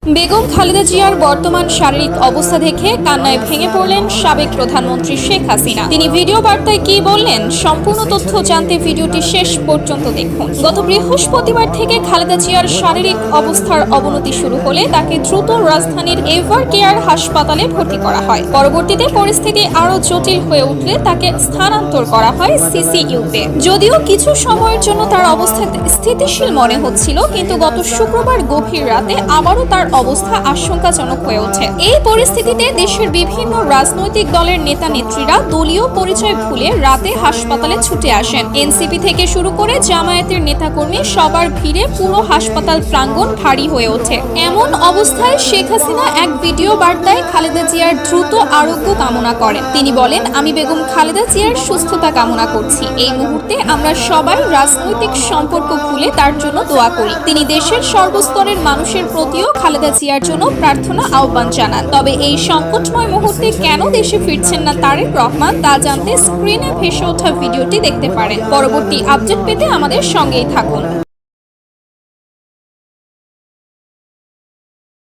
বেগম খালেদা জিয়ার বর্তমান শারীরিক অবস্থা দেখে কান্নায় ভেঙে পড়লেন সাবেক প্রধানমন্ত্রী শেখ হাসিনা। তিনি ভিডিও বার্তায় কি বললেন, সম্পূর্ণ তথ্য জানতে ভিডিওটি শেষ পর্যন্ত দেখুন। গত বৃহস্পতিবার থেকে খালেদা জিয়ার শারীরিক অবস্থার অবনতি শুরু হলে তাকে দ্রুত রাজধানীর এভার কেয়ার হাসপাতালে ভর্তি করা হয়। পরবর্তীতে পরিস্থিতি আরও জটিল হয়ে উঠলে তাকে স্থানান্তর করা হয় সিসিইউতে। যদিও কিছু সময়ের জন্য তার অবস্থা স্থিতিশীল মনে হচ্ছিল, কিন্তু গত শুক্রবার গভীর রাতে আবারও তার অবস্থা আশঙ্কাজনক হয়ে ওঠে। এই পরিস্থিতিতে দেশের বিভিন্ন রাজনৈতিক দলের নেতা নেত্রীরা দলীয় পরিচয় ভুলে রাতে হাসপাতালে ছুটে আসেন। এনসিপি থেকে শুরু করে জামায়াতের নেতাকর্মী সবার ভিড়ে পুরো হাসপাতাল প্রাঙ্গণ ভারী হয়ে ওঠে। এমন অবস্থায় শেখ হাসিনা এক ভিডিও বার্তায় খালেদা জিয়ার দ্রুত আরোগ্য কামনা করেন। তিনি বলেন, আমি বেগম খালেদা জিয়ার সুস্থতা কামনা করছি। এই মুহূর্তে আমরা সবাই রাজনৈতিক সম্পর্ক ভুলে তার জন্য দোয়া করি। তিনি দেশের সর্বস্তরের মানুষের প্রতিও খালেদা জিয়ার জন্য প্রার্থনা আহ্বান জানান। তবে এই সংকটময় মুহূর্তে কেন দেশে ফিরছেন না তারেক রহমান, তা জানতে স্ক্রিনে ভেসে ওঠা ভিডিওটি দেখতে পারেন। পরবর্তী আপডেট পেতে আমাদের সঙ্গেই থাকুন।